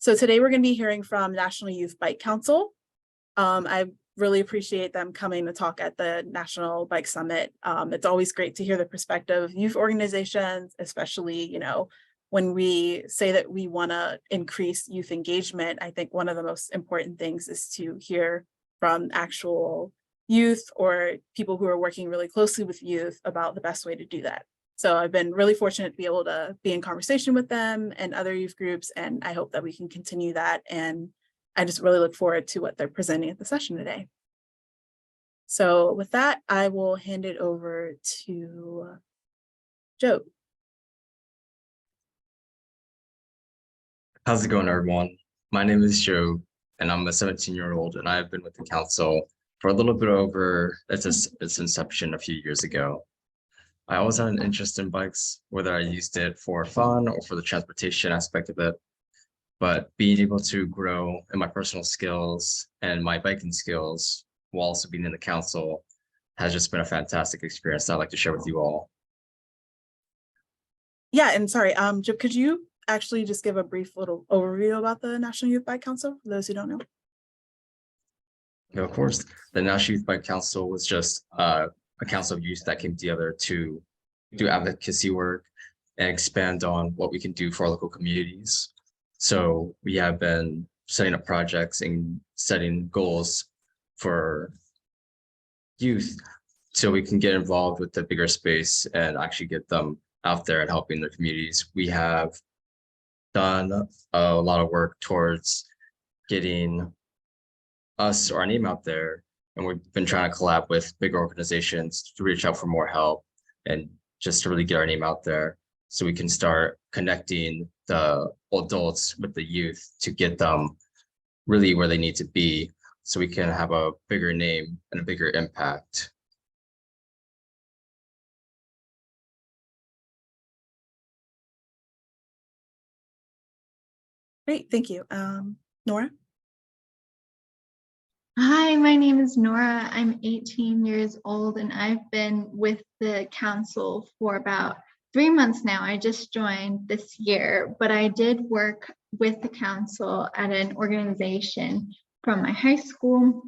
So today we're going to be hearing from National Youth Bike Council. I really appreciate them coming to talk at the National Bike Summit. It's always great to hear the perspective of youth organizations, especially, when we say that we want to increase youth engagement. I think one of the most important things is to hear from actual youth or people who are working really closely with youth about the best way to do that. So I've been really fortunate to be able to be in conversation with them and other youth groups, and I hope that we can continue that. And I just really look forward to what they're presenting at the session today. So with that, I will hand it over to Joe. How's it going, everyone? My name is Joe, and I'm a 17-year-old, and I've been with the council for a little bit over its inception a few years ago. I always had an interest in bikes, whether I used it for fun or for the transportation aspect of it. But being able to grow in my personal skills and my biking skills while also being in the council has just been a fantastic experience that I'd like to share with you all. Yeah, and sorry, Joe, could you actually just give a brief little overview about the National Youth Bike Council for those who don't know? Yeah, of course. The National Youth Bike Council was just a council of youth that came together to do advocacy work and expand on what we can do for our local communities. So we have been setting up projects and setting goals for youth so we can get involved with the bigger space and actually get them out there and helping their communities. We have done a lot of work towards getting us or our name out there, and we've been trying to collab with big organizations to reach out for more help and just to really get our name out there so we can start connecting the adults with the youth to get them really where they need to be so we can have a bigger name and a bigger impact. Great, thank you. Nora? Hi, my name is Nora. I'm 18 years old and I've been with the council for about 3 months now. I just joined this year, but I did work with the council at an organization from my high school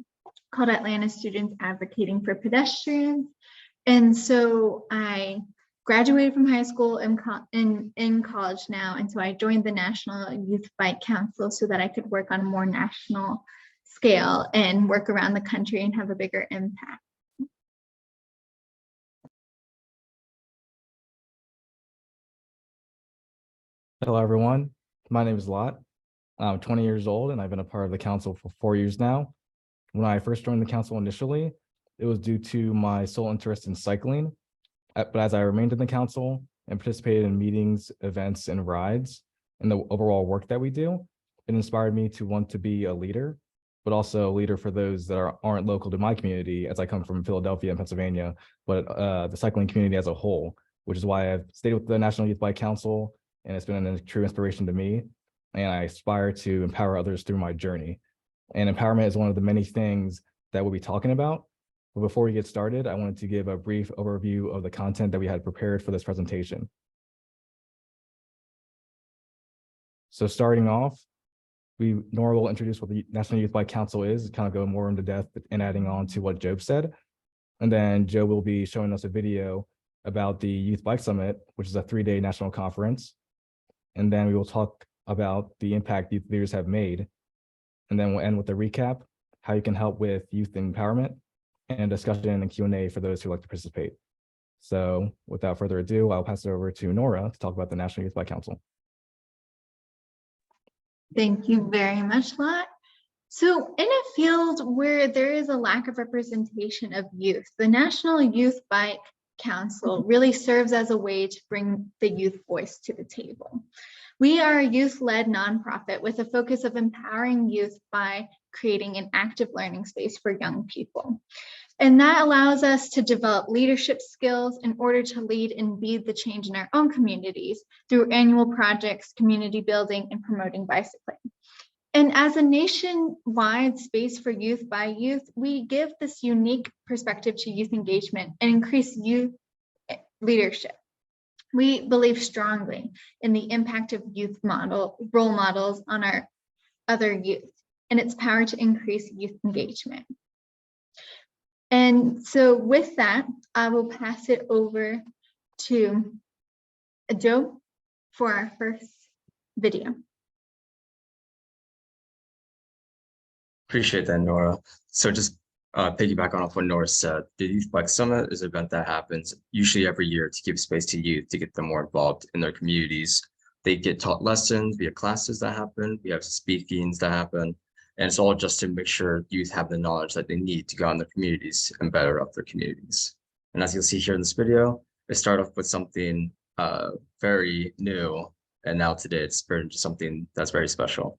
called Atlanta Students Advocating for Pedestrians. And so I graduated from high school in college now. And so I joined the National Youth Bike Council so that I could work on a more national scale and work around the country and have a bigger impact. Hello, everyone. My name is Lot. I'm 20 years old and I've been a part of the council for 4 years now. When I first joined the council initially, it was due to my sole interest in cycling. But as I remained in the council and participated in meetings, events, and rides, and the overall work that we do, it inspired me to want to be a leader, but also a leader for those that aren't local to my community, as I come from Philadelphia and Pennsylvania, but the cycling community as a whole, which is why I've stayed with the National Youth Bike Council, and it's been a true inspiration to me. And I aspire to empower others through my journey. And empowerment is one of the many things that we'll be talking about. But before we get started, I wanted to give a brief overview of the content that we had prepared for this presentation. So starting off, Nora will introduce what the National Youth Bike Council is, kind of go more into depth and adding on to what Joe said. And then Joe will be showing us a video about the Youth Bike Summit, which is a 3-day national conference. And then we will talk about the impact youth leaders have made. And then we'll end with a recap, how you can help with youth empowerment, and discussion and Q&A for those who like to participate. So without further ado, I'll pass it over to Nora to talk about the National Youth Bike Council. Thank you very much, Lot. So in a field where there is a lack of representation of youth, the National Youth Bike Council really serves as a way to bring the youth voice to the table. We are a youth-led nonprofit with a focus of empowering youth by creating an active learning space for young people. And that allows us to develop leadership skills in order to lead and be the change in our own communities through annual projects, community building, and promoting bicycling. And as a nationwide space for youth by youth, we give this unique perspective to youth engagement and increase youth leadership. We believe strongly in the impact of youth role models on our other youth and its power to increase youth engagement. And so with that, I will pass it over to Joe for our first video. Appreciate that, Nora. So just piggyback on what Nora said, the Youth Bike Summit is an event that happens usually every year to give space to youth to get them more involved in their communities. They get taught lessons, we have classes that happen, we have speakings that happen, and it's all just to make sure youth have the knowledge that they need to go out in their communities and better up their communities. And as you'll see here in this video, it started off with something very new, and now today it's turned into something that's very special.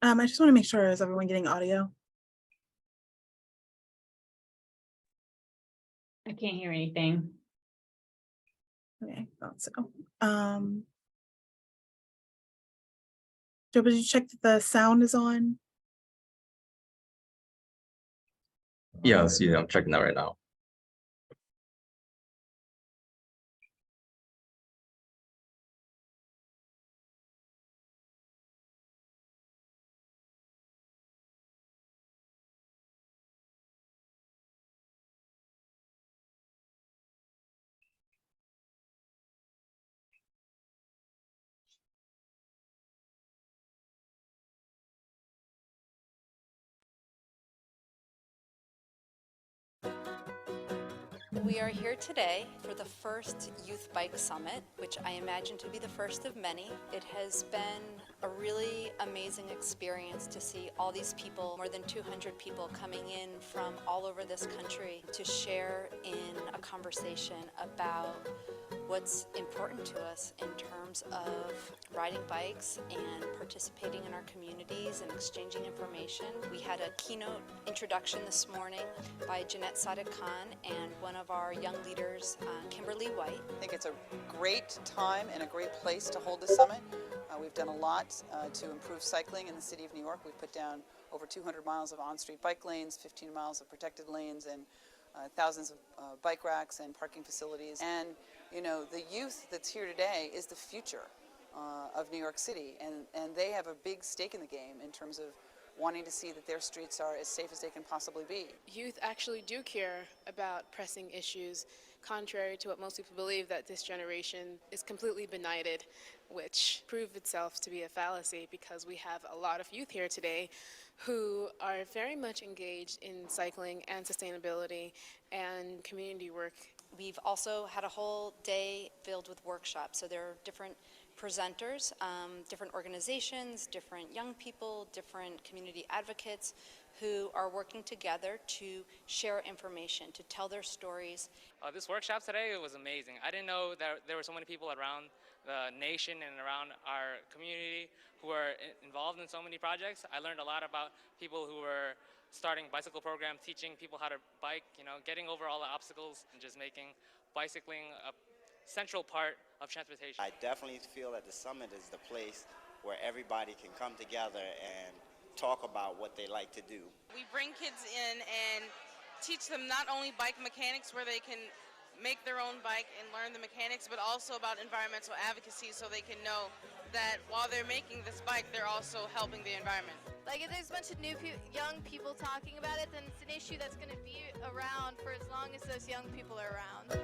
I just want to make sure, is everyone getting audio? I can't hear anything. Okay, thought so. Joe, did you check that the sound is on? Yeah, I'm checking that right now. We are here today for the first Youth Bike Summit, which I imagine to be the first of many. It has been a really amazing experience to see all these people, more than 200 people coming in from all over this country to share in a conversation about what's important to us in terms of riding bikes and participating in our communities and exchanging information. We had a keynote introduction this morning by Jeanette Sadiq Khan and one of our young leaders, Kimberly White. I think it's a great time and a great place to hold the summit. We've done a lot to improve cycling in the city of New York. We've put down over 200 miles of on-street bike lanes, 15 miles of protected lanes, and thousands of bike racks and parking facilities. And you know, the youth that's here today is the future of New York City, and they have a big stake in the game in terms of wanting to see that their streets are as safe as they can possibly be. Youth actually do care about pressing issues, contrary to what most people believe, that this generation is completely benighted, which proved itself to be a fallacy because we have a lot of youth here today who are very much engaged in cycling and sustainability and community work. We've also had a whole day filled with workshops, so there are different presenters, different organizations, different young people, different community advocates who are working together to share information, to tell their stories. This workshop today was amazing. I didn't know that there were so many people around the nation and around our community who are involved in so many projects. I learned a lot about people who were starting bicycle programs, teaching people how to bike, you know, getting over all the obstacles and just making bicycling a central part of transportation. I definitely feel that the summit is the place where everybody can come together and talk about what they like to do. We bring kids in and teach them not only bike mechanics where they can make their own bike and learn the mechanics, but also about environmental advocacy so they can know that while they're making this bike, they're also helping the environment. Like if there's a bunch of young people talking about it, then it's an issue that's going to be around for as long as those young people are around.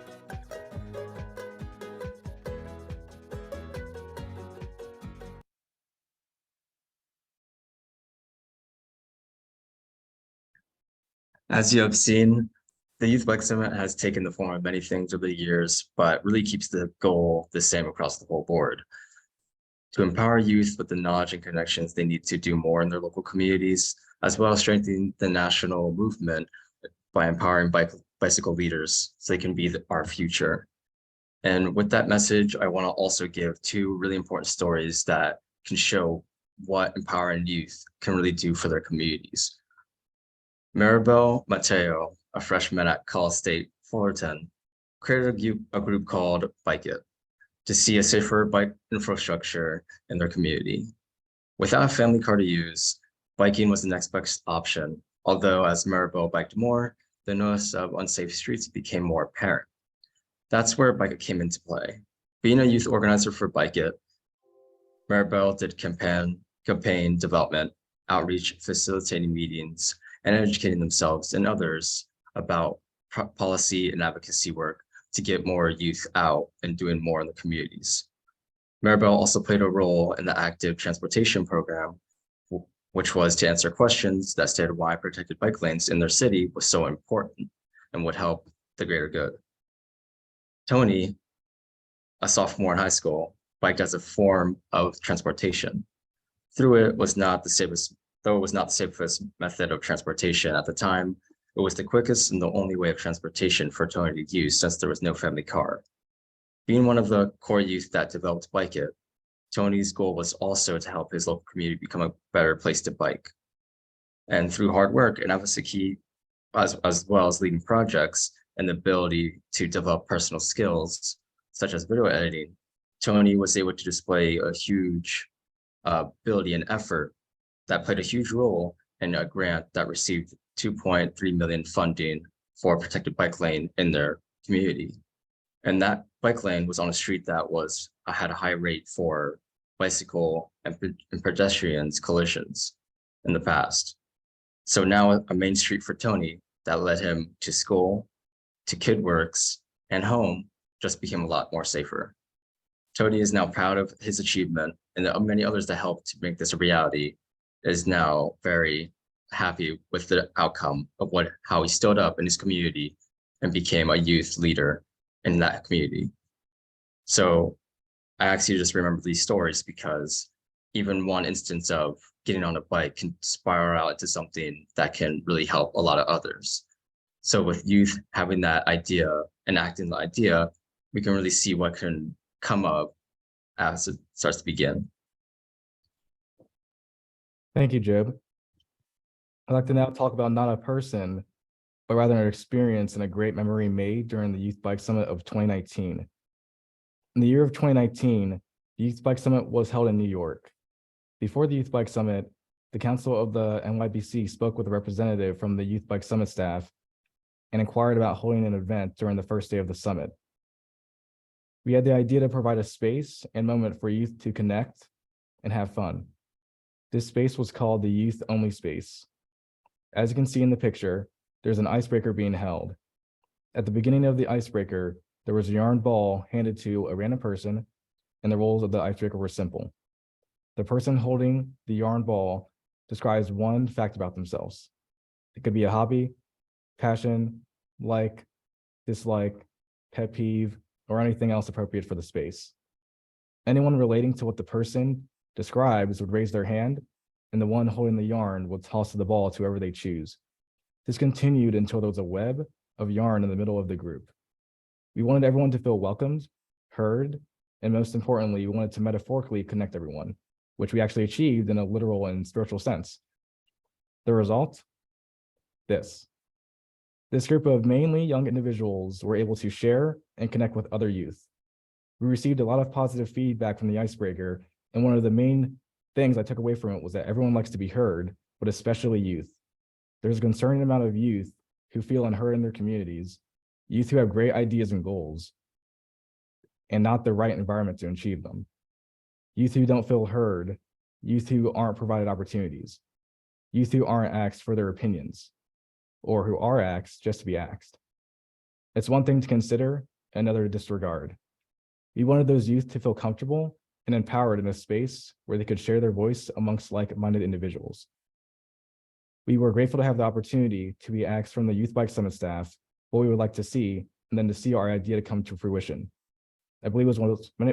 As you have seen, the Youth Bike Summit has taken the form of many things over the years, but really keeps the goal the same across the whole board. To empower youth with the knowledge and connections they need to do more in their local communities, as well as strengthening the national movement by empowering bicycle leaders so they can be our future. And with that message, I want to also give two really important stories that can show what empowering youth can really do for their communities. Maribel Mateo, a freshman at Cal State Fullerton, created a group called Bike It to see a safer bike infrastructure in their community. Without a family car to use, biking was the next best option, although as Maribel biked more, the notice of unsafe streets became more apparent. That's where Bike It came into play. Being a youth organizer for Bike It, Maribel did campaign development, outreach, facilitating meetings, and educating themselves and others about policy and advocacy work to get more youth out and doing more in the communities. Maribel also played a role in the active transportation program, which was to answer questions that stated why protected bike lanes in their city was so important and would help the greater good. Tony, a sophomore in high school, biked as a form of transportation. Though it was not the safest method of transportation at the time, it was the quickest and the only way of transportation for Tony to use since there was no family car. Being one of the core youth that developed Bike It, Tony's goal was also to help his local community become a better place to bike. And through hard work and advocacy, as well as leading projects and the ability to develop personal skills, such as video editing, Tony was able to display a huge ability and effort that played a huge role in a grant that received 2.3 million funding for a protected bike lane in their community. And that bike lane was on a street that had a high rate for bicycle and pedestrians collisions in the past. So now a main street for Tony that led him to school, to KidWorks, and home just became a lot more safer. Tony is now proud of his achievement, and the many others that helped to make this a reality is now very happy with the outcome of how he stood up in his community and became a youth leader in that community. So I ask you to just remember these stories, because even one instance of getting on a bike can spiral out into something that can really help a lot of others. So with youth having that idea and acting the idea, we can really see what can come up as it starts to begin. Thank you, Job. I'd like to now talk about not a person, but rather an experience and a great memory made during the Youth Bike Summit of 2019. In the year of 2019, the Youth Bike Summit was held in New York. Before the Youth Bike Summit, the Council of the NYBC spoke with a representative from the Youth Bike Summit staff and inquired about holding an event during the first day of the summit. We had the idea to provide a space and moment for youth to connect and have fun. This space was called the Youth Only Space. As you can see in the picture, there's an icebreaker being held. At the beginning of the icebreaker, there was a yarn ball handed to a random person, and the rules of the icebreaker were simple. The person holding the yarn ball describes one fact about themselves. It could be a hobby, passion, like, dislike, pet peeve, or anything else appropriate for the space. Anyone relating to what the person describes would raise their hand, and the one holding the yarn would toss the ball to whoever they choose. This continued until there was a web of yarn in the middle of the group. We wanted everyone to feel welcomed, heard, and most importantly, we wanted to metaphorically connect everyone, which we actually achieved in a literal and spiritual sense. The result? This group of mainly young individuals were able to share and connect with other youth. We received a lot of positive feedback from the icebreaker, and one of the main things I took away from it was that everyone likes to be heard, but especially youth. There's a concerning amount of youth who feel unheard in their communities, youth who have great ideas and goals, and not the right environment to achieve them. Youth who don't feel heard, youth who aren't provided opportunities, youth who aren't asked for their opinions, or who are asked just to be asked. It's one thing to consider, another to disregard. We wanted those youth to feel comfortable and empowered in a space where they could share their voice amongst like-minded individuals. We were grateful to have the opportunity to be asked from the Youth Bike Summit staff what we would like to see, and then to see our idea to come to fruition. I believe it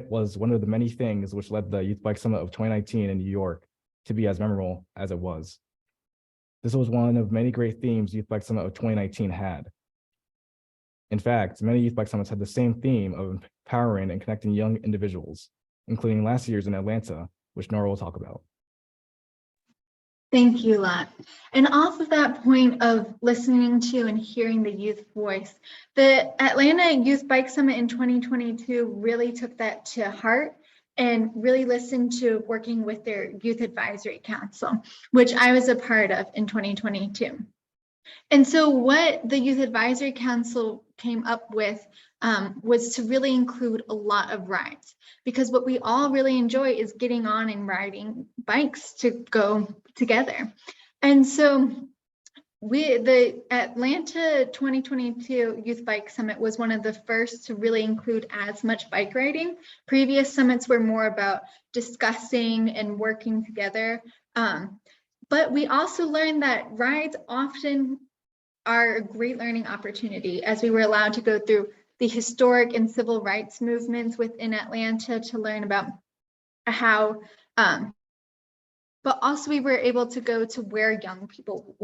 was one of the many things which led the Youth Bike Summit of 2019 in New York to be as memorable as it was. This was one of many great themes Youth Bike Summit of 2019 had. In fact, many Youth Bike Summits had the same theme of empowering and connecting young individuals, including last year's in Atlanta, which Nora will talk about. Thank you, Lot. And off of that point of listening to and hearing the youth voice, the Atlanta Youth Bike Summit in 2022 really took that to heart and really listened to working with their youth advisory council, which I was a part of in 2022. And so what the Youth Advisory Council came up with was to really include a lot of rides, because what we all really enjoy is getting on and riding bikes to go together. And so the Atlanta 2022 Youth Bike Summit was one of the first to really include as much bike riding. Previous summits were more about discussing and working together. But we also learned that rides often are a great learning opportunity, as we were allowed to go through the historic and civil rights movements within Atlanta to learn about how, but also we were able to go to where young people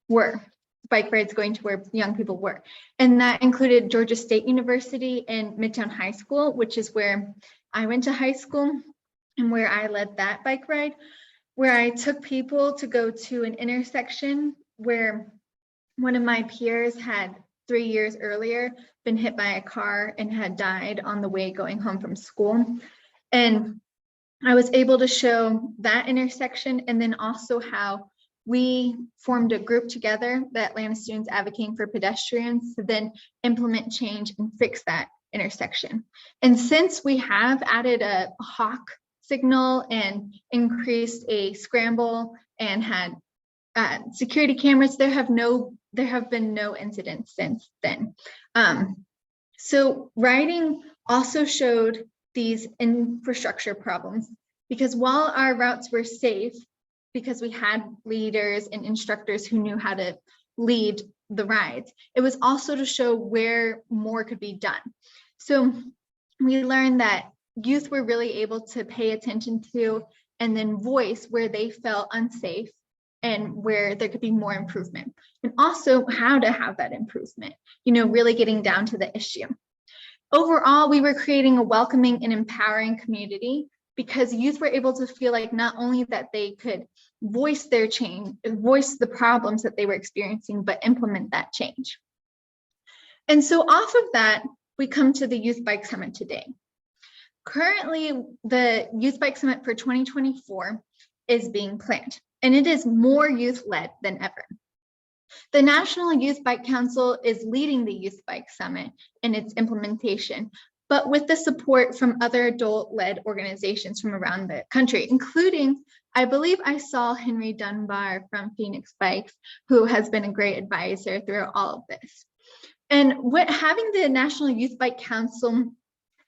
were, bike rides going to where young people were. And that included Georgia State University and Midtown High School, which is where I went to high school and where I led that bike ride, where I took people to go to an intersection where one of my peers had 3 years earlier been hit by a car and had died on the way going home from school. And I was able to show that intersection, and then also how we formed a group together, the Atlanta Students Advocating for Pedestrians, to then implement change and fix that intersection. And since we have added a hawk signal and increased a scramble and had security cameras, there have been no incidents since then. So riding also showed these infrastructure problems, because while our routes were safe, because we had leaders and instructors who knew how to lead the rides, it was also to show where more could be done. So we learned that youth were really able to pay attention to and then voice where they felt unsafe and where there could be more improvement, and also how to have that improvement, really getting down to the issue. Overall, we were creating a welcoming and empowering community, because youth were able to feel like not only that they could voice their change, voice the problems that they were experiencing, but implement that change. And so off of that, we come to the Youth Bike Summit today. Currently, the Youth Bike Summit for 2024 is being planned, and it is more youth-led than ever. The National Youth Bike Council is leading the Youth Bike Summit in its implementation, but with the support from other adult-led organizations from around the country, including, I believe I saw Henry Dunbar from Phoenix Bikes, who has been a great advisor through all of this. And what having the National Youth Bike Council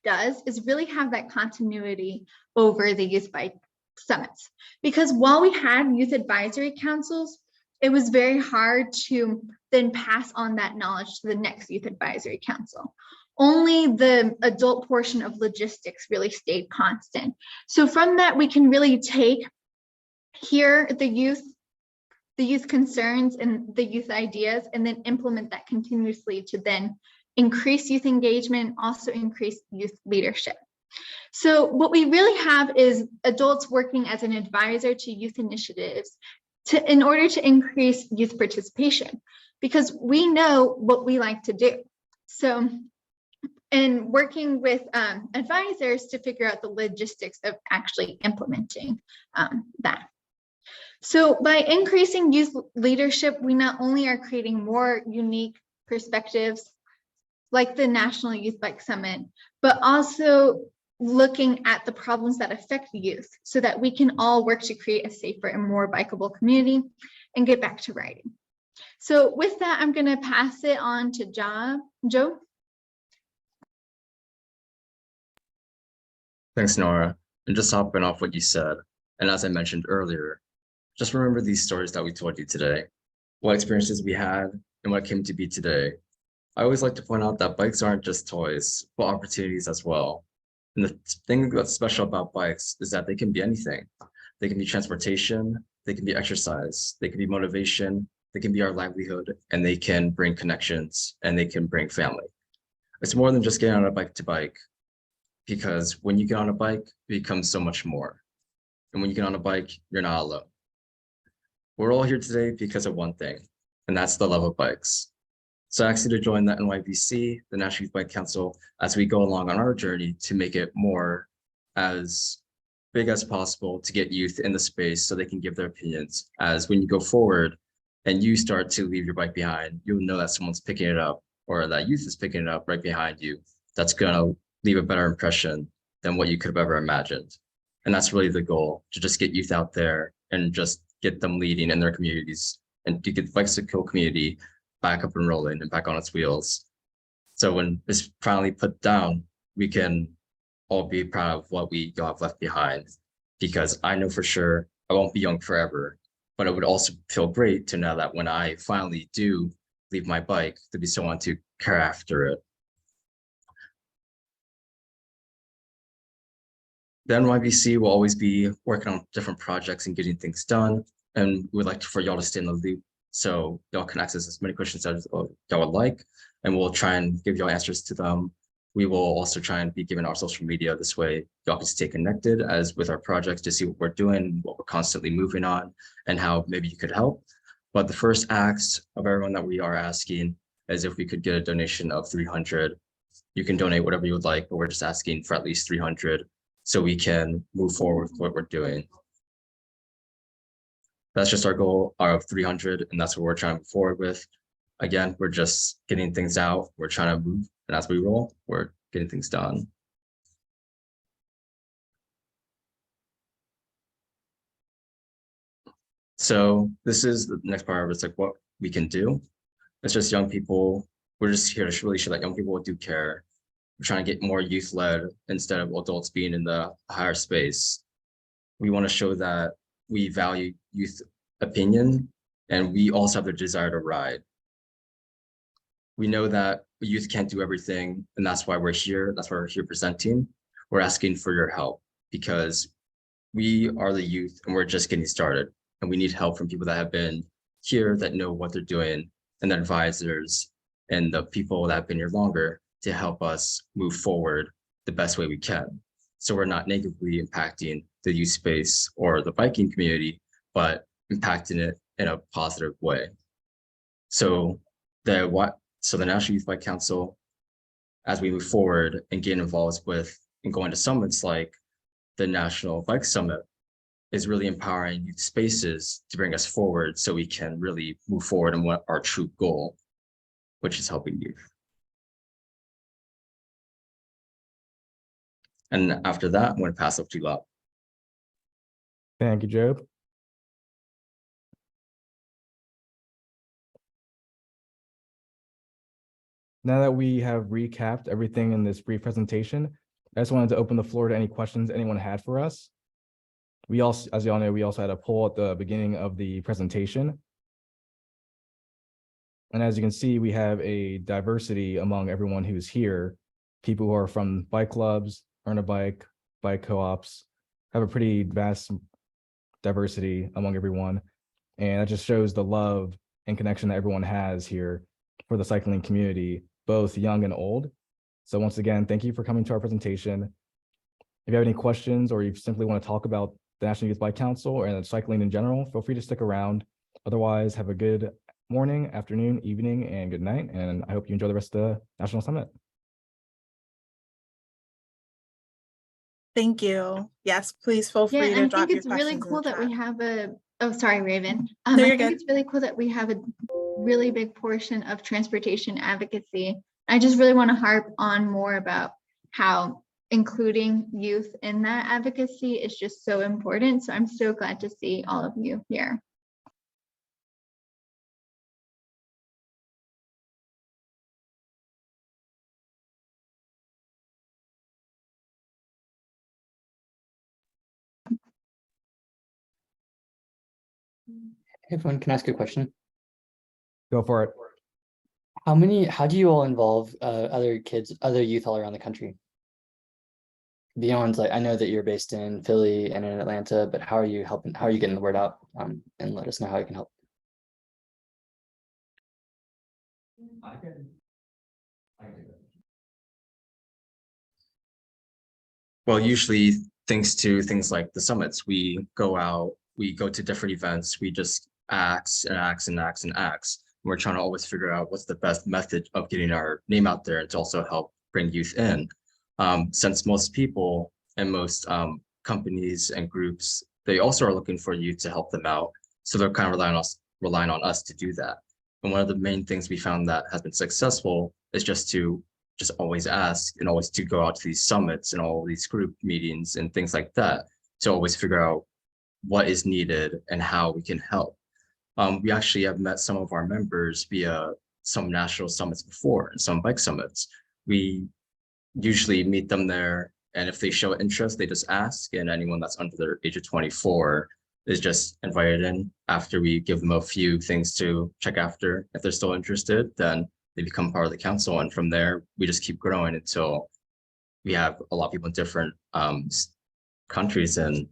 does is really have that continuity over the Youth Bike Summits. Because while we had youth advisory councils, it was very hard to then pass on that knowledge to the next youth advisory council. Only the adult portion of logistics really stayed constant. So from that, we can really hear the youth concerns and the youth ideas, and then implement that continuously to then increase youth engagement, also increase youth leadership. So what we really have is adults working as an advisor to youth initiatives in order to increase youth participation, because we know what we like to do. So, and working with advisors to figure out the logistics of actually implementing that. So by increasing youth leadership, we not only are creating more unique perspectives like the National Youth Bike Summit, but also looking at the problems that affect youth so that we can all work to create a safer and more bikeable community and get back to riding. So with that, I'm going to pass it on to Joe. Thanks, Nora. And just hopping off what you said, and as I mentioned earlier, just remember these stories that we told you today, what experiences we had and what came to be today. I always like to point out that bikes aren't just toys, but opportunities as well. And the thing that's special about bikes is that they can be anything. They can be transportation, they can be exercise, they can be motivation, they can be our livelihood, and they can bring connections, and they can bring family. It's more than just getting on a bike to bike, because when you get on a bike, it becomes so much more. And when you get on a bike, you're not alone. We're all here today because of one thing, and that's the love of bikes. So I ask you to join the NYBC, the National Youth Bike Council, as we go along on our journey to make it more as big as possible to get youth in the space so they can give their opinions. As when you go forward and you start to leave your bike behind, you'll know that someone's picking it up or that youth is picking it up right behind you. That's gonna leave a better impression than what you could have ever imagined. And that's really the goal, to just get youth out there and just get them leading in their communities and to get the bicycle community back up and rolling and back on its wheels. So when it's finally put down, we can all be proud of what we have left behind, because I know for sure I won't be young forever, but it would also feel great to know that when I finally do leave my bike, to be someone to care after it. The NYBC will always be working on different projects and getting things done, and we'd like for y'all to stay in the loop so y'all can access as many questions as y'all would like, and we'll try and give y'all answers to them. We will also try and be giving our social media this way. Y'all can stay connected as with our projects to see what we're doing, what we're constantly moving on, and how maybe you could help. But the first ask of everyone that we are asking is if we could get a donation of 300. You can donate whatever you would like, but we're just asking for at least 300 so we can move forward with what we're doing. That's just our goal of 300, and that's what we're trying to move forward with. Again, we're just getting things out. We're trying to move, and as we roll, we're getting things done. So this is the next part of it. It's like what we can do. It's just young people. We're just here to really show that young people do care. We're trying to get more youth-led instead of adults being in the higher space. We want to show that we value youth opinion, and we also have the desire to ride. We know that youth can't do everything, and that's why we're here. That's why we're here presenting. We're asking for your help because we are the youth and we're just getting started, and we need help from people that have been here, that know what they're doing, and the advisors and the people that have been here longer to help us move forward the best way we can. So we're not negatively impacting the youth space or the biking community, but impacting it in a positive way. So the National Youth Bike Council, as we move forward and get involved with and going to summits like the National Bike Summit, is really empowering youth spaces to bring us forward so we can really move forward in what our true goal, which is helping youth. And after that, I'm going to pass up to Lot. Thank you, Job. Now that we have recapped everything in this brief presentation, I just wanted to open the floor to any questions anyone had for us. We also, as you all know, we also had a poll at the beginning of the presentation. And as you can see, we have a diversity among everyone who's here. People who are from bike clubs, earn a bike, bike co-ops, have a pretty vast diversity among everyone. And that just shows the love and connection that everyone has here for the cycling community, both young and old. So once again, thank you for coming to our presentation. If you have any questions or you simply want to talk about the National Youth Bike Council and cycling in general, feel free to stick around. Otherwise, have a good morning, afternoon, evening, and good night. And I hope you enjoy the rest of the National Summit. Thank you. Yes, please feel free to drop your questions. I think it's really cool that we have a, oh, sorry, Raven. No, I you're think good. it's really cool that we have a really big portion of transportation advocacy. I just really want to harp on more about how including youth in that advocacy is just so important. So I'm so glad to see all of you here. Hey, everyone, can I ask you a question? Go for it. How do you all involve other kids, other youth all around the country? Beyond, like, I know that you're based in Philly and in Atlanta, but how are you helping? How are you getting the word out? And let us know how you can help. Well, usually thanks to things like the summits, we go out, we go to different events, we just ask and ask and ask and ask. We're trying to always figure out what's the best method of getting our name out there and to also help bring youth in. Since most people and most companies and groups, they also are looking for youth to help them out. So they're kind of relying on us to do that. And one of the main things we found that has been successful is just to always ask and always to go out to these summits and all these group meetings and things like that to always figure out what is needed and how we can help. We actually have met some of our members via some national summits before and some bike summits. We usually meet them there, and if they show interest, they just ask, and anyone that's under the age of 24 is just invited in. After we give them a few things to check after, if they're still interested, then they become part of the council, and from there we just keep growing until we have a lot of people in different countries and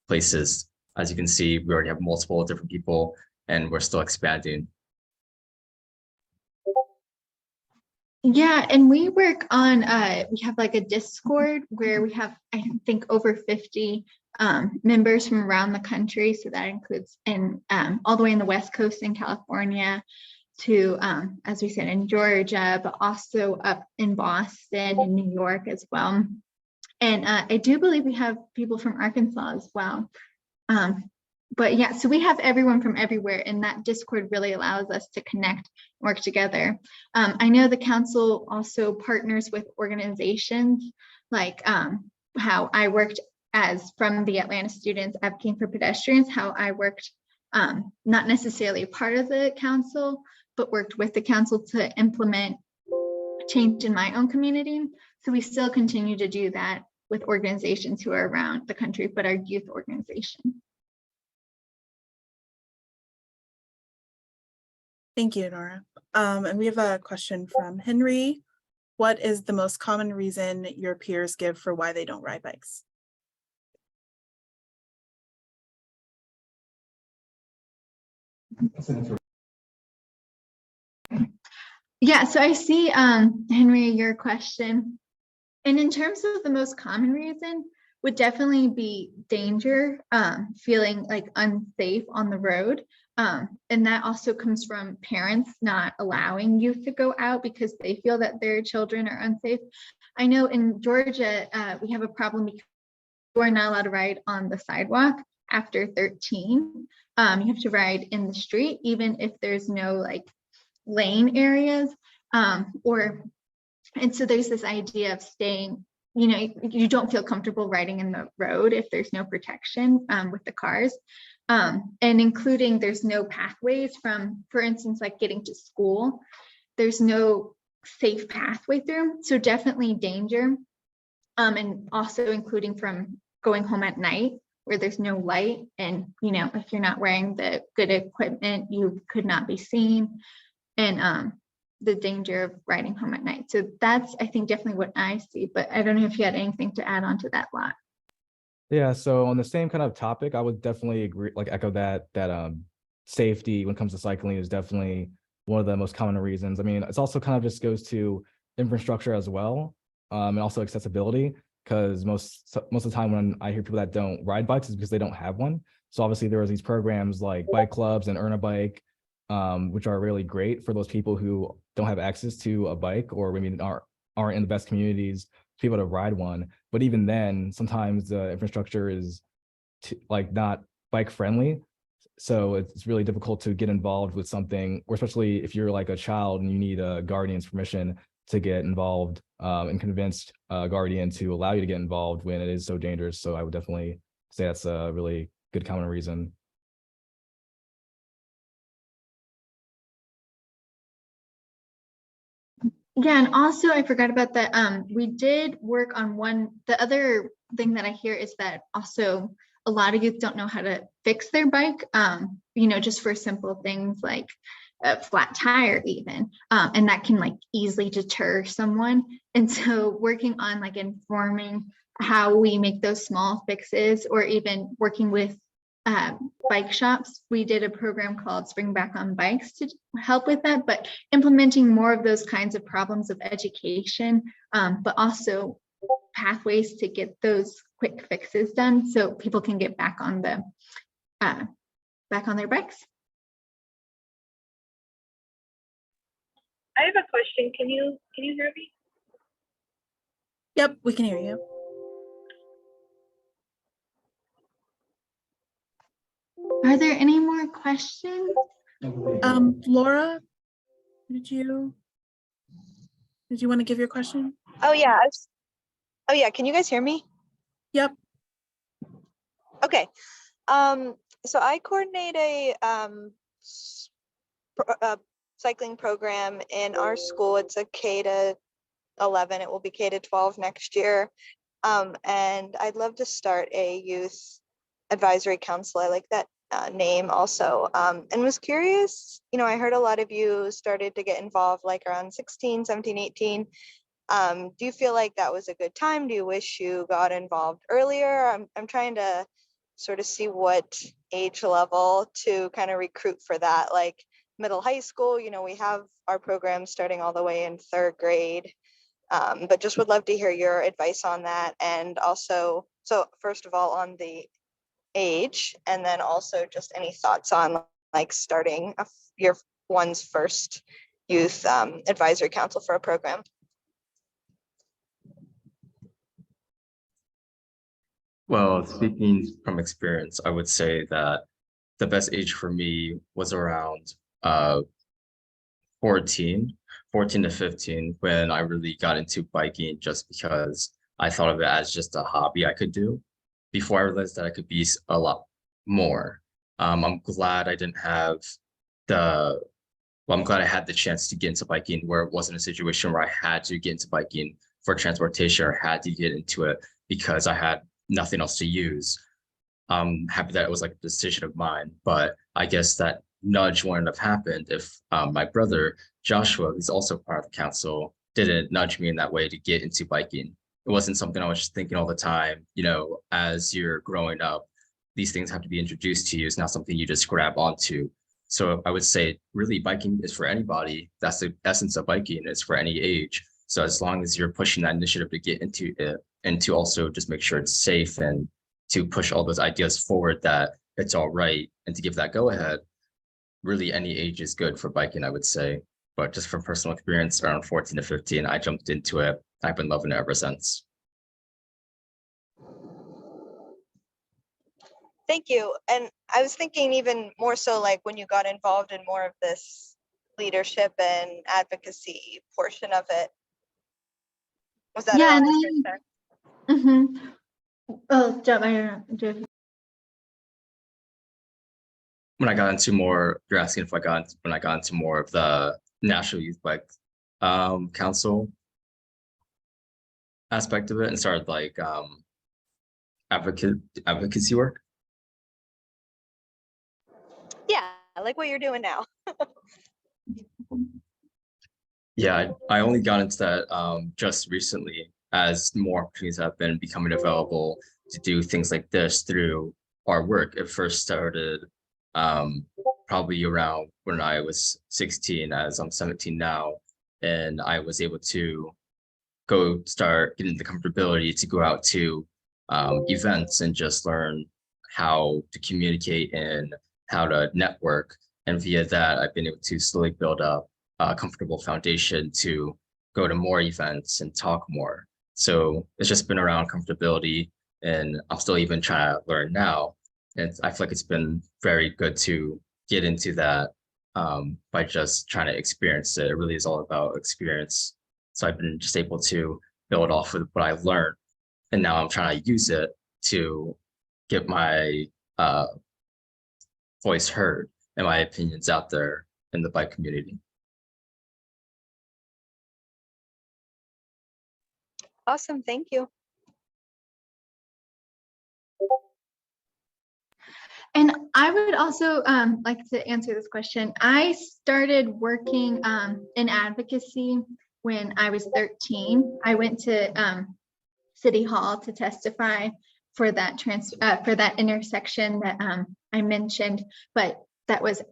places. As you can see, we already have multiple different people, and we're still expanding. Yeah, and we work on, we have like a Discord where we have, I think, over 50 members from around the country. So that includes all the way in the West Coast in California to, as we said, in Georgia, but also up in Boston and New York as well. And I do believe we have people from Arkansas as well. But yeah, so we have everyone from everywhere, and that Discord really allows us to connect, work together. I know the council also partners with organizations like how I worked as from the Atlanta Students Advocating for Pedestrians, how I worked not necessarily part of the council, but worked with the council to implement change in my own community. So we still continue to do that with organizations who are around the country, but our youth organization. Thank you, Nora. And we have a question from Henry. What is the most common reason your peers give for why they don't ride bikes? Yeah, so I see, Henry, your question. And in terms of the most common reason would definitely be danger, feeling like unsafe on the road. And that also comes from parents not allowing youth to go out because they feel that their children are unsafe. I know in Georgia, we have a problem because you are not allowed to ride on the sidewalk after 13. You have to ride in the street, even if there's no like lane areas, and so there's this idea of staying, you know, you don't feel comfortable riding in the road if there's no protection with the cars. And including there's no pathways from, for instance, like getting to school, there's no safe pathway through. So definitely danger. And also including from going home at night where there's no light. And, you know, if you're not wearing the good equipment, you could not be seen. And the danger of riding home at night. So that's, I think, definitely what I see, but I don't know if you had anything to add on to that, Lot. Yeah, so on the same kind of topic, I would definitely agree, like echo that safety when it comes to cycling is definitely one of the most common reasons. I mean, it's also kind of just goes to infrastructure as well, and also accessibility, because most of the time when I hear people that don't ride bikes is because they don't have one. So obviously there are these programs like bike clubs and Earn a Bike, which are really great for those people who don't have access to a bike or maybe aren't in the best communities to be able to ride one. But even then, sometimes the infrastructure is like not bike friendly. So it's really difficult to get involved with something, or especially if you're like a child and you need a guardian's permission to get involved, and convince a guardian to allow you to get involved when it is so dangerous. So I would definitely say that's a really good common reason. Yeah, and also I forgot about that. We did work on the other thing that I hear is that also a lot of youth don't know how to fix their bike, you know, just for simple things like a flat tire even, and that can like easily deter someone. And so working on like informing how we make those small fixes, or even working with bike shops. We did a program called Spring Back on Bikes to help with that, but implementing more of those kinds of problems of education, but also pathways to get those quick fixes done so people can get back on the back on their bikes. I have a question. Can you hear me? Yep, we can hear you. Are there any more questions? Laura, did you want to give your question? Oh yeah. Oh yeah. Can you guys hear me? Yep. Okay. So I coordinate a cycling program in our school. It's a K to 11. It will be K to 12 next year. And I'd love to start a youth advisory council. I like that name also. And was curious, I heard a lot of you started to get involved like around 16, 17, 18. Do you feel like that was a good time? Do you wish you got involved earlier? I'm trying to sort of see what age level to kind of recruit for that, like middle high school. We have our program starting all the way in 3rd grade, but just would love to hear your advice on that. And also, so first of all, on the age, and then also just any thoughts on like starting your one's first youth advisory council for a program. Well, speaking from experience, I would say that the best age for me was around 14 to 15, when I really got into biking, just because I thought of it as just a hobby I could do before I realized that I could be a lot more. I'm glad I didn't have I'm glad I had the chance to get into biking where it wasn't a situation where I had to get into biking for transportation or had to get into it because I had nothing else to use. I'm happy that it was like a decision of mine, but I guess that nudge wouldn't have happened if my brother Joshua, who's also part of the council, didn't nudge me in that way to get into biking. It wasn't something I was just thinking all the time. As you're growing up, these things have to be introduced to you. It's not something you just grab onto. So I would say really biking is for anybody. That's the essence of biking. It's for any age. So as long as you're pushing that initiative to get into it, and to also just make sure it's safe and to push all those ideas forward that it's all right, and to give that go ahead, really any age is good for biking, I would say. But just from personal experience, around 14 to 15, I jumped into it. I've been loving it ever since. Thank you. And I was thinking even more so like when you got involved in more of this leadership and advocacy portion of it. Was that Yeah, around there? Oh, Jeff, I don't know, Jeff. When I got into more, you're asking if when I got into more of the National Youth Bike Council aspect of it and started like advocacy work. Yeah, like what you're doing now. Yeah, I only got into that just recently, as more opportunities have been becoming available to do things like this through our work. It first started probably around when I was 16, as I'm 17 now, and I was able to start getting the comfortability to go out to events and just learn how to communicate and how to network. And via that, I've been able to slowly build up a comfortable foundation to go to more events and talk more. So it's just been around comfortability, and I'm still even trying to learn now. And I feel like it's been very good to get into that by just trying to experience it. It really is all about experience. So I've been just able to build off of what I learned, and now I'm trying to use it to get my voice heard and my opinions out there in the bike community. Awesome, thank you. And I would also like to answer this question. I started working in advocacy when I was 13. I went to City Hall to testify for that intersection that I mentioned, but that was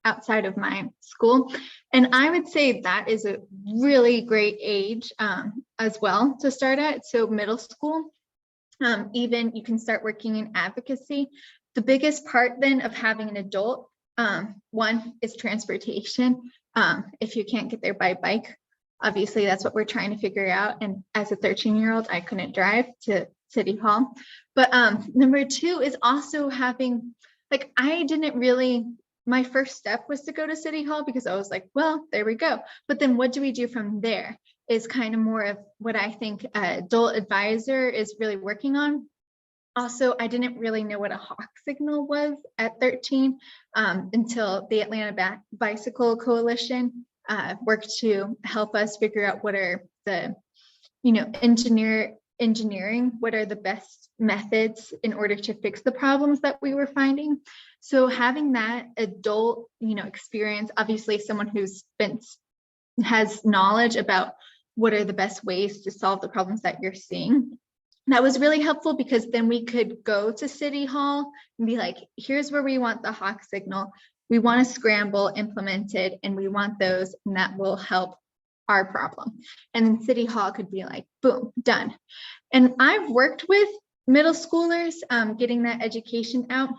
outside of my school. And I would say that is a really great age as well to start at. So middle school. Even you can start working in advocacy. The biggest part then of having an adult, one is transportation. If you can't get there by bike, obviously that's what we're trying to figure out. And as a 13-year-old, I couldn't drive to City Hall. But number two is also having like I didn't really, my first step was to go to City Hall because I was like, well, there we go. But then what do we do from there is kind of more of what I think adult advisor is really working on. Also, I didn't really know what a hawk signal was at 13 until the Atlanta Bicycle Coalition worked to help us figure out what are the, engineering, what are the best methods in order to fix the problems that we were finding. So having that adult, experience, obviously someone who's has knowledge about what are the best ways to solve the problems that you're seeing. That was really helpful because then we could go to City Hall and be like, here's where we want the hawk signal. We want a scramble implemented and we want those, and that will help our problem. And then City Hall could be like, boom, done. And I've worked with middle schoolers getting that education out,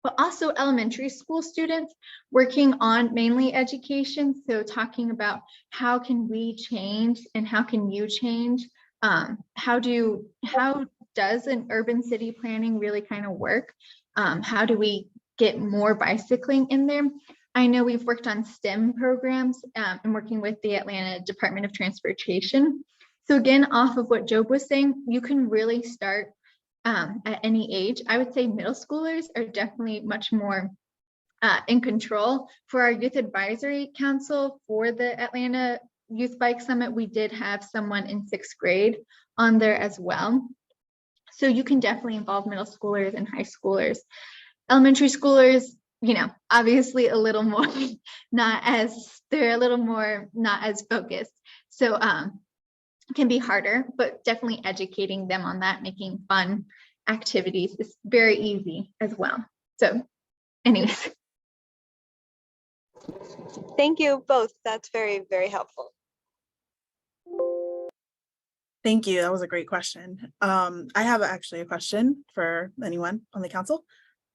but also elementary school students working on mainly education. So talking about how can we change and how can you change? How does an urban city planning really kind of work? How do we get more bicycling in there? I know we've worked on STEM programs and working with the Atlanta Department of Transportation. So again, off of what Job was saying, you can really start at any age. I would say middle schoolers are definitely much more in control. For our youth advisory council for the Atlanta Youth Bike Summit, we did have someone in 6th grade on there as well. So you can definitely involve middle schoolers and high schoolers. Elementary schoolers, obviously a little more they're a little more not as focused. So can be harder, but definitely educating them on that, making fun activities is very easy as well. So anyways. Thank you both. That's very, very helpful. Thank you. That was a great question. I have actually a question for anyone on the council.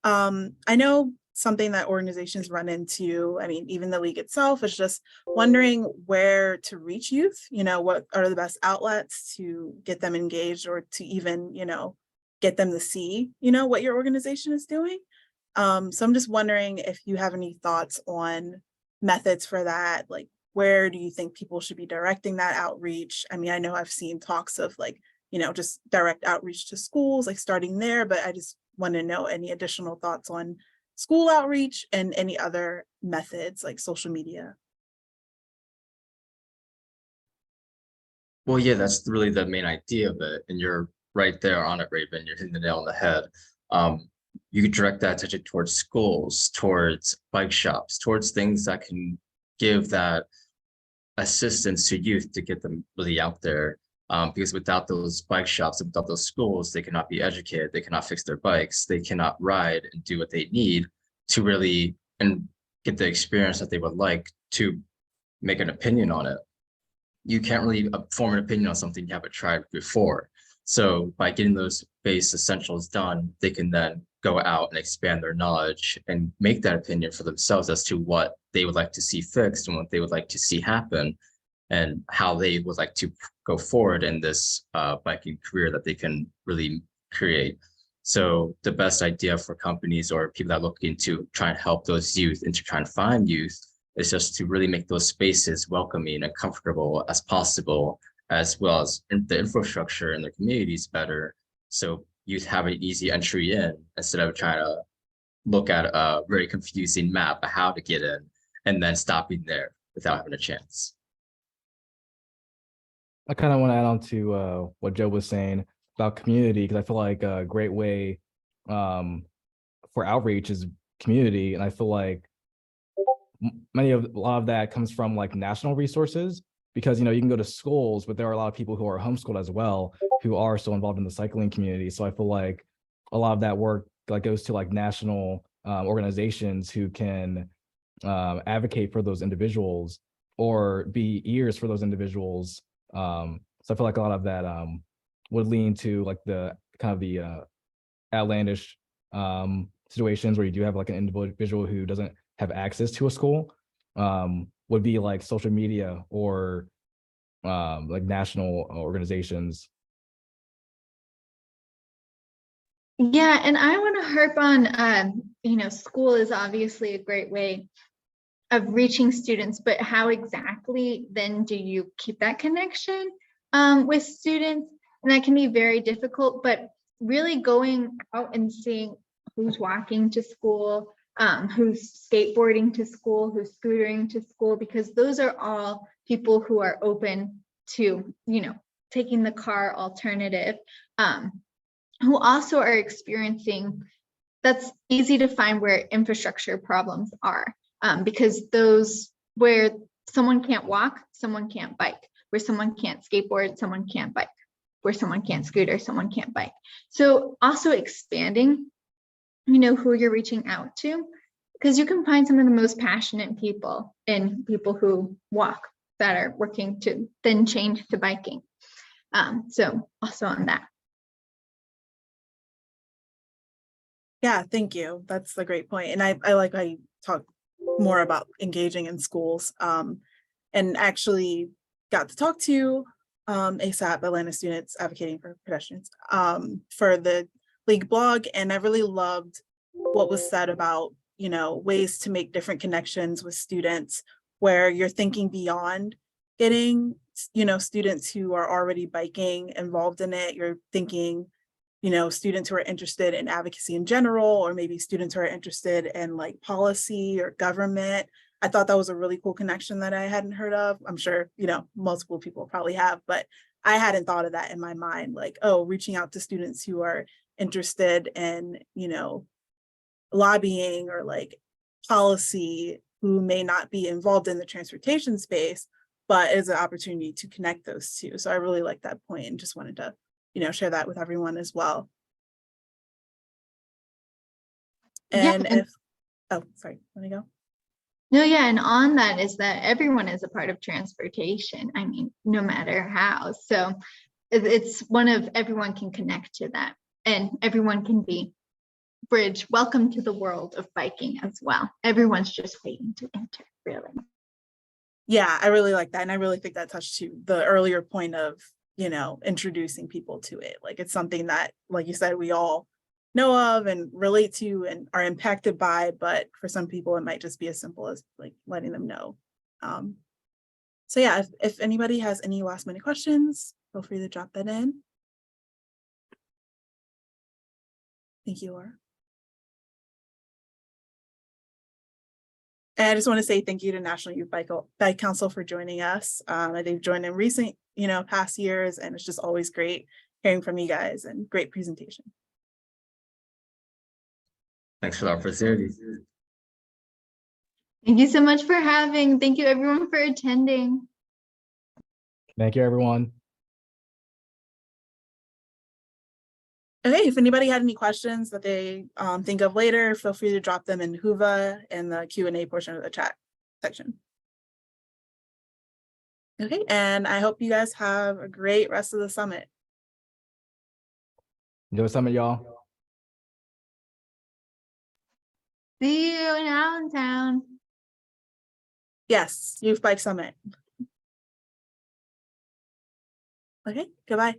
I know something that organizations run into, I mean, even the league itself, is just wondering where to reach youth, what are the best outlets to get them engaged or to even, get them to see, what your organization is doing. So I'm just wondering if you have any thoughts on methods for that, like where do you think people should be directing that outreach? I mean, I know I've seen talks of just direct outreach to schools, like starting there, but I just want to know any additional thoughts on school outreach and any other methods like social media. Well, yeah, that's really the main idea of it. And you're right there on it, Raven. You're hitting the nail on the head. You could direct that attention towards schools, towards bike shops, towards things that can give that assistance to youth to get them really out there. Because without those bike shops, without those schools, they cannot be educated, they cannot fix their bikes, they cannot ride and do what they need to really and get the experience that they would like to make an opinion on it. You can't really form an opinion on something you haven't tried before. So by getting those base essentials done, they can then go out and expand their knowledge and make that opinion for themselves as to what they would like to see fixed and what they would like to see happen and how they would like to go forward in this biking career that they can really create. So the best idea for companies or people that are looking to try and help those youth and to try and find youth is just to really make those spaces welcoming and comfortable as possible, as well as the infrastructure in their communities better. So youth have an easy entry in instead of trying to look at a very confusing map of how to get in and then stopping there without having a chance. I kind of want to add on to what Joe was saying about community, because I feel like a great way for outreach is community. And I feel like a lot of that comes from like national resources, because, you can go to schools, but there are a lot of people who are homeschooled as well, who are still involved in the cycling community. So I feel like a lot of that work like goes to like national organizations who can advocate for those individuals or be ears for those individuals. So I feel like a lot of that would lean to like the kind of the outlandish situations where you do have like an individual who doesn't have access to a school, would be like social media or like national organizations. Yeah, and I want to harp on school is obviously a great way of reaching students, but how exactly then do you keep that connection with students? And that can be very difficult, but really going out and seeing who's walking to school, who's skateboarding to school, who's scootering to school, because those are all people who are open to, taking the car alternative, who also are experiencing, that's easy to find where infrastructure problems are, because those where someone can't walk, someone can't bike, where someone can't skateboard, someone can't bike, where someone can't scooter, someone can't bike. So also expanding, who you're reaching out to, because you can find some of the most passionate people in people who walk that are working to then change to biking. So also on that. Yeah, thank you. That's a great point. And I like how you talk more about engaging in schools, and actually got to talk to ASAP, Atlanta Students Advocating for Pedestrians, for the League blog. And I really loved what was said about, ways to make different connections with students where you're thinking beyond getting, students who are already biking involved in it. You're thinking, students who are interested in advocacy in general, or maybe students who are interested in like policy or government. I thought that was a really cool connection that I hadn't heard of. I'm sure, multiple people probably have, but I hadn't thought of that in my mind, like, oh, reaching out to students who are interested in, lobbying or like policy, who may not be involved in the transportation space, but is an opportunity to connect those two. So I really like that point and just wanted to, share that with everyone as well. And Yeah, oh, sorry, want to go? No, yeah, and on that is that everyone is a part of transportation. I mean, no matter how. So it's one of, everyone can connect to that, and everyone can be bridge. Welcome to the world of biking as well. Everyone's just waiting to enter, really. Yeah, I really like that. And I really think that touched to the earlier point of, introducing people to it. Like, it's something that, like you said, we all know of and relate to and are impacted by, but for some people it might just be as simple as like letting them know. So yeah, if anybody has any last minute questions, feel free to drop that in. Thank you, Laura. And I just want to say thank you to National Youth Bike Council for joining us. They've joined in recent, past years, and it's just always great hearing from you guys, and great presentation. Thanks for the opportunity. Thank you so much for having. Thank you everyone for attending. Thank you, everyone. Okay, if anybody had any questions that they think of later, feel free to drop them in Huva in the Q&A portion of the chat section. Okay, and I hope you guys have a great rest of the summit. Enjoy the summit, y'all. See you in Allentown. Yes, Youth Bike Summit. Okay, goodbye.